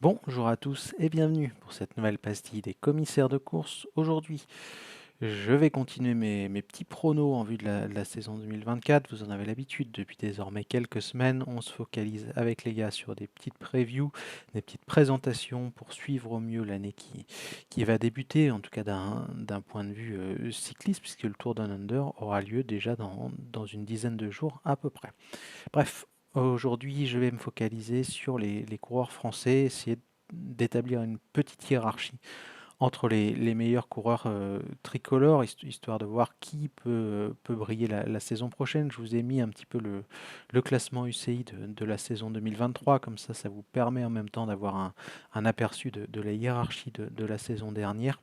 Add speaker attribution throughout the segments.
Speaker 1: Bonjour à tous et bienvenue pour cette nouvelle pastille des commissaires de course. Aujourd'hui, je vais continuer mes petits pronos en vue de la saison 2024. Vous en avez l'habitude depuis désormais quelques semaines. On se focalise avec les gars sur des petites previews, des petites présentations pour suivre au mieux l'année qui va débuter, en tout cas d'un point de vue cycliste, puisque le Tour Down Under aura lieu déjà dans une dizaine de jours à peu près. Bref, aujourd'hui, je vais me focaliser sur les coureurs français, essayer d'établir une petite hiérarchie entre les meilleurs coureurs tricolores, histoire de voir qui peut briller la saison prochaine. Je vous ai mis un petit peu le classement UCI de la saison 2023, comme ça vous permet en même temps d'avoir un aperçu de la hiérarchie de la saison dernière.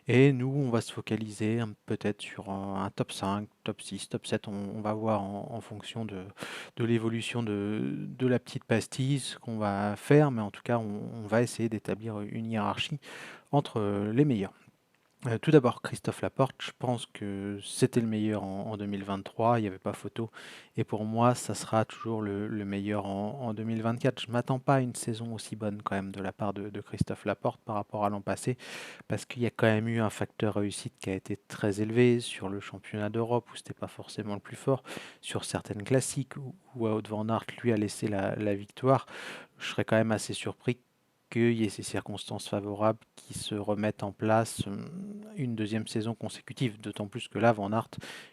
Speaker 1: Et nous, on va se focaliser peut-être sur un top 5, top 6, top 7. On va voir en fonction de l'évolution de la petite pastille ce qu'on va faire, mais en tout cas, on va essayer d'établir une hiérarchie entre les meilleurs. Tout d'abord, Christophe Laporte, je pense que c'était le meilleur en 2023, il n'y avait pas photo. Et pour moi, ça sera toujours le meilleur en 2024. Je ne m'attends pas à une saison aussi bonne quand même de la part de Christophe Laporte par rapport à l'an passé, parce qu'il y a quand même eu un facteur réussite qui a été très élevé sur le championnat d'Europe, où c'était pas forcément le plus fort, sur certaines classiques, où Wout van Aert lui a laissé la victoire. Je serais quand même assez surpris qu'il y ait ces circonstances favorables qui se remettent en place une deuxième saison consécutive. D'autant plus que là, Van Aert,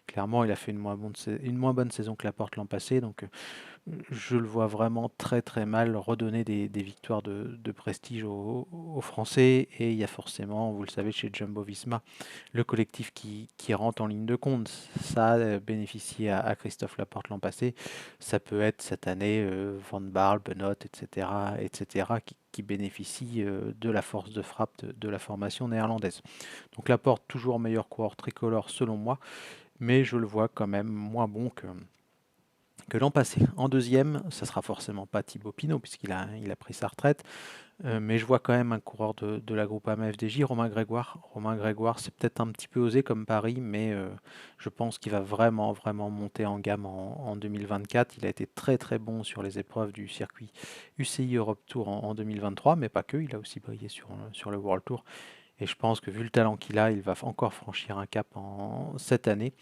Speaker 1: clairement, il a fait une moins bonne saison que Laporte l'an passé. Donc je le vois vraiment très très mal redonner des victoires de prestige aux Français. Et il y a forcément, vous le savez, chez Jumbo Visma, le collectif qui rentre en ligne de compte. Ça a bénéficié à Christophe Laporte l'an passé. Ça peut être cette année Van Barle, Benoît, etc., qui bénéficient de la force de frappe de la formation néerlandaise. Donc Laporte, toujours meilleur coureur tricolore selon moi, mais je le vois quand même moins bon que l'an passé. En deuxième, ça sera forcément pas Thibaut Pinot, puisqu'il a pris sa retraite. Mais je vois quand même un coureur de la Groupama FDJ, Romain Grégoire. Romain Grégoire, c'est peut-être un petit peu osé comme pari, mais je pense qu'il va vraiment, vraiment monter en gamme en 2024. Il a été très, très bon sur les épreuves du circuit UCI Europe Tour en 2023, mais pas que. Il a aussi brillé sur le World Tour. Et je pense que vu le talent qu'il a, il va encore franchir un cap cette année.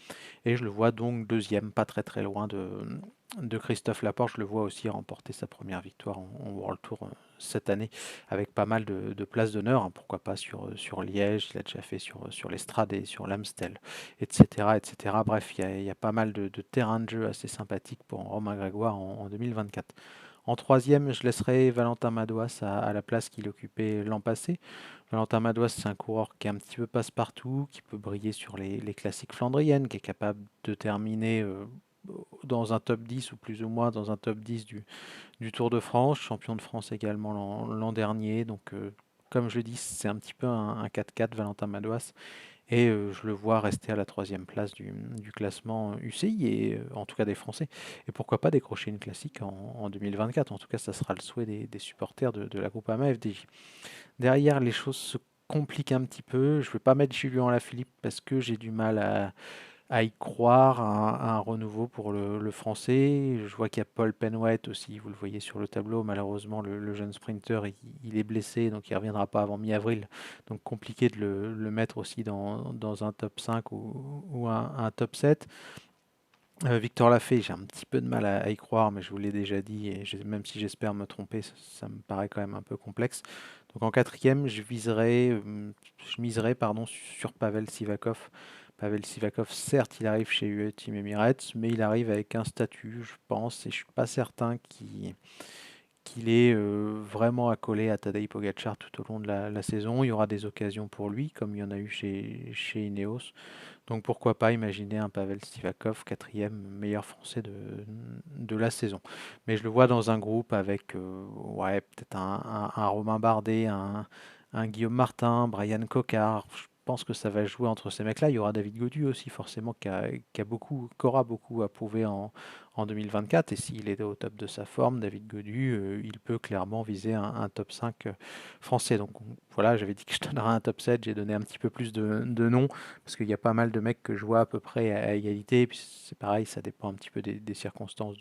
Speaker 1: Et je le vois donc deuxième, pas très très loin de Christophe Laporte. Je le vois aussi remporter sa première victoire en World Tour cette année, avec pas mal de places d'honneur. Hein, pourquoi pas sur Liège, il a déjà fait sur l'Estrade et sur l'Amstel, etc., etc. Bref, il y a pas mal de terrains de jeu assez sympathiques pour Romain Grégoire en 2024. En troisième, je laisserai Valentin Madouas à la place qu'il occupait l'an passé. Valentin Madouas, c'est un coureur qui est un petit peu passe-partout, qui peut briller sur les classiques flandriennes, qui est capable de terminer dans un top 10 ou plus ou moins dans un top 10 du Tour de France, champion de France également l'an dernier. Donc, comme je dis, c'est un petit peu un 4-4 Valentin Madouas. Et je le vois rester à la troisième place du classement UCI, et en tout cas des Français. Et pourquoi pas décrocher une classique en 2024. En tout cas, ça sera le souhait des supporters de la Groupama FDJ. Derrière, les choses se compliquent un petit peu. Je ne vais pas mettre Julien Alaphilippe parce que j'ai du mal à y croire, à un renouveau pour le français. Je vois qu'il y a Paul Penwet aussi, vous le voyez sur le tableau. Malheureusement, le jeune sprinter, il est blessé, donc il ne reviendra pas avant mi-avril. Donc compliqué de le mettre aussi dans un top 5 ou un top 7. Victor Lafay, j'ai un petit peu de mal à y croire, mais je vous l'ai déjà dit, et même si j'espère me tromper, ça me paraît quand même un peu complexe. Donc en quatrième, je miserais pardon, sur Pavel Sivakov. Pavel Sivakov, certes, il arrive chez UE Team Emirates, mais il arrive avec un statut, je pense, et je suis pas certain qu'il est vraiment accolé à Tadej Pogacar tout au long de la saison. Il y aura des occasions pour lui, comme il y en a eu chez Ineos. Donc pourquoi pas imaginer un Pavel Sivakov, quatrième meilleur français de la saison. Mais je le vois dans un groupe avec ouais, peut-être un Romain Bardet, un Guillaume Martin, Brian Cocard. Je pense que ça va jouer entre ces mecs-là. Il y aura David Gaudu aussi, forcément, qui aura beaucoup à prouver en 2024. Et s'il est au top de sa forme, David Gaudu, il peut clairement viser un top 5 français. Donc voilà, j'avais dit que je donnerais un top 7. J'ai donné un petit peu plus de noms parce qu'il y a pas mal de mecs que je vois à peu près à égalité. Et puis c'est pareil, ça dépend un petit peu des circonstances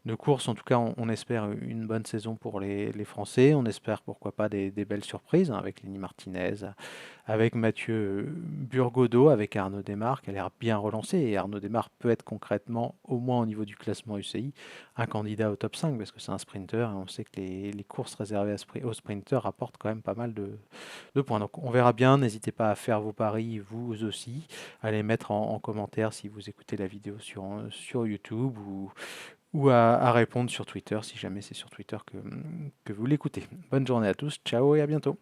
Speaker 1: de course. En tout cas, on espère une bonne saison pour les Français. On espère pourquoi pas des belles surprises hein, avec Lenny Martinez, avec Mathieu Burgodeau, avec Arnaud Démare, qui a l'air bien relancé. Et Arnaud Démare peut être concrètement, au moins au niveau du classement UCI, un candidat au top 5 parce que c'est un sprinter et on sait que les courses réservées aux sprinters rapportent quand même pas mal de points. Donc on verra bien. N'hésitez pas à faire vos paris vous aussi, à les mettre en commentaire si vous écoutez la vidéo sur YouTube ou à répondre sur Twitter si jamais c'est sur Twitter que vous l'écoutez. Bonne journée à tous, ciao et à bientôt.